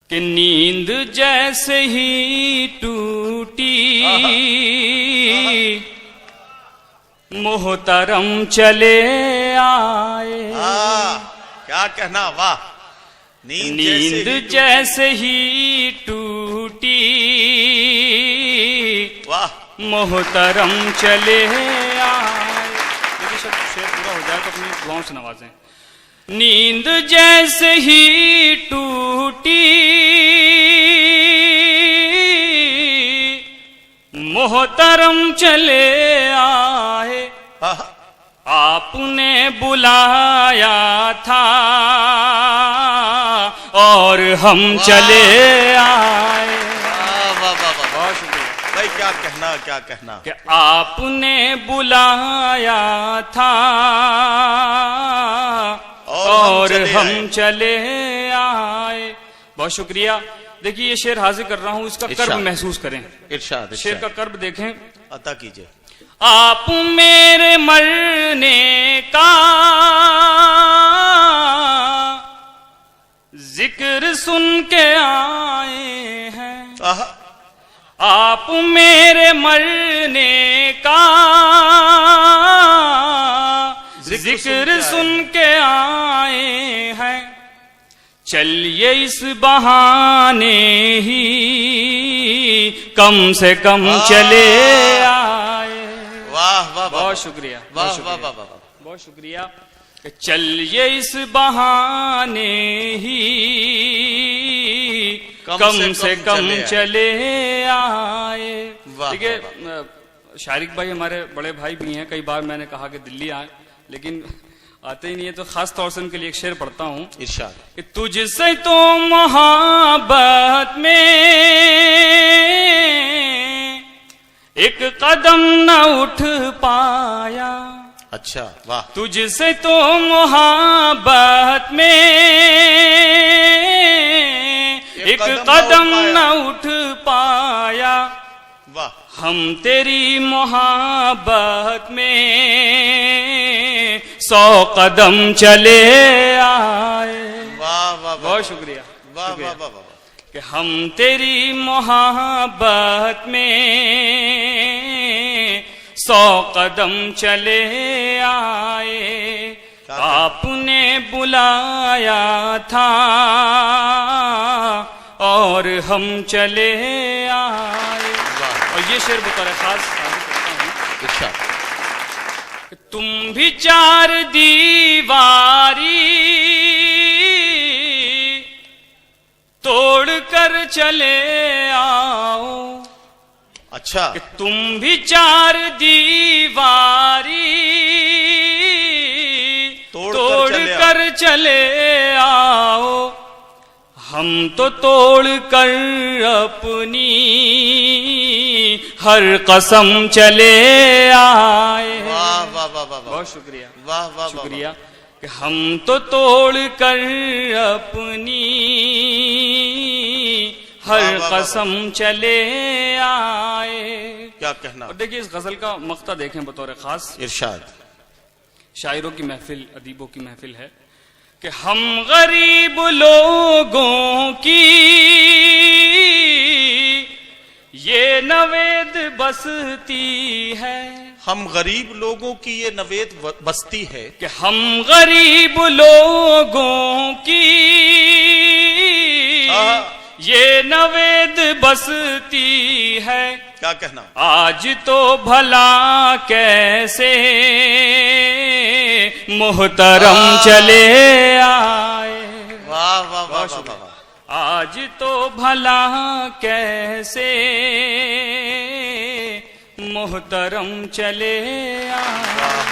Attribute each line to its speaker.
Speaker 1: कि नींद जैसे ही टूटी मोहतरम चले आए।
Speaker 2: क्या कहना, वाह।
Speaker 1: नींद जैसे ही टूटी
Speaker 2: वाह,
Speaker 1: मोहतरम चले आए। देखिए शेर पूरा हो जाए तो अपनी दुआओं से नवाजें। नींद जैसे ही टूटी मोहतरम चले आए। आपने बुलाया था और हम चले आए।
Speaker 2: बहुत शुक्रिया भाई, क्या कहना, क्या कहना
Speaker 1: कि आपने बुलाया था और हम चले आए। बहुत शुक्रिया। देखिए ये शेर हाजिर कर रहा हूं, इसका कर्ब महसूस करें।
Speaker 2: इरशाद,
Speaker 1: शेर का कर्ब देखें।
Speaker 2: अता कीजिए।
Speaker 1: आप मेरे मरने का जिक्र सुन के आए हैं। आप मेरे मरने का जिक्र सुन के आए हैं। चलिए इस बहाने ही कम से कम चले आए।
Speaker 2: वाह वाह,
Speaker 1: बहुत शुक्रिया,
Speaker 2: वाह वाह वाह,
Speaker 1: बहुत शुक्रिया। चलिए इस बहाने ही कम से कम चले आए। देखिए शारिक भाई हमारे बड़े भाई भी हैं। कई बार मैंने कहा कि दिल्ली आए, लेकिन आते ही नहीं है, तो खास तौर से उनके लिए एक शेर पढ़ता हूं।
Speaker 2: इरशाद।
Speaker 1: कि तुझसे तो मोहब्बत में एक कदम न उठ पाया।
Speaker 2: अच्छा, वाह।
Speaker 1: तुझसे तो मोहब्बत में एक कदम न उठ पाया।
Speaker 2: वाह।
Speaker 1: हम तेरी मोहब्बत में 100 कदम चले आए।
Speaker 2: वाह वाह,
Speaker 1: बहुत शुक्रिया।
Speaker 2: वाह वाह वाह,
Speaker 1: कि हम तेरी मोहब्बत में 100 कदम चले आए। आपने बुलाया था और हम चले आए। और ये शेर बतौर खास करता हूं। तुम भी 4 दीवारी तोड़ कर चले आओ।
Speaker 2: अच्छा।
Speaker 1: कि तुम भी 4 दीवारी तोड़ कर चले आओ। हम तो तोड़ कर अपनी हर कसम चले आए।
Speaker 2: वाह वाह वाह,
Speaker 1: बहुत शुक्रिया,
Speaker 2: वाह वाह,
Speaker 1: शुक्रिया। कि हम तो तोड़ कर अपनी हर कसम चले आए।
Speaker 2: क्या कहना।
Speaker 1: और देखिए इस गजल का मक्ता देखें बतौर खास।
Speaker 2: इरशाद।
Speaker 1: शायरों की महफिल, अदीबों की महफिल है कि हम गरीब लोगों की ये नवेद बसती है।
Speaker 2: हम गरीब लोगों की ये नवेद बस्ती है।
Speaker 1: कि हम गरीब लोगों की ये नवेद बसती है।
Speaker 2: क्या कहना।
Speaker 1: आज तो भला कैसे मोहतरम चले आए।
Speaker 2: वाह वाह वाह वाह।
Speaker 1: आज तो भला कैसे मोहतरम चले आए।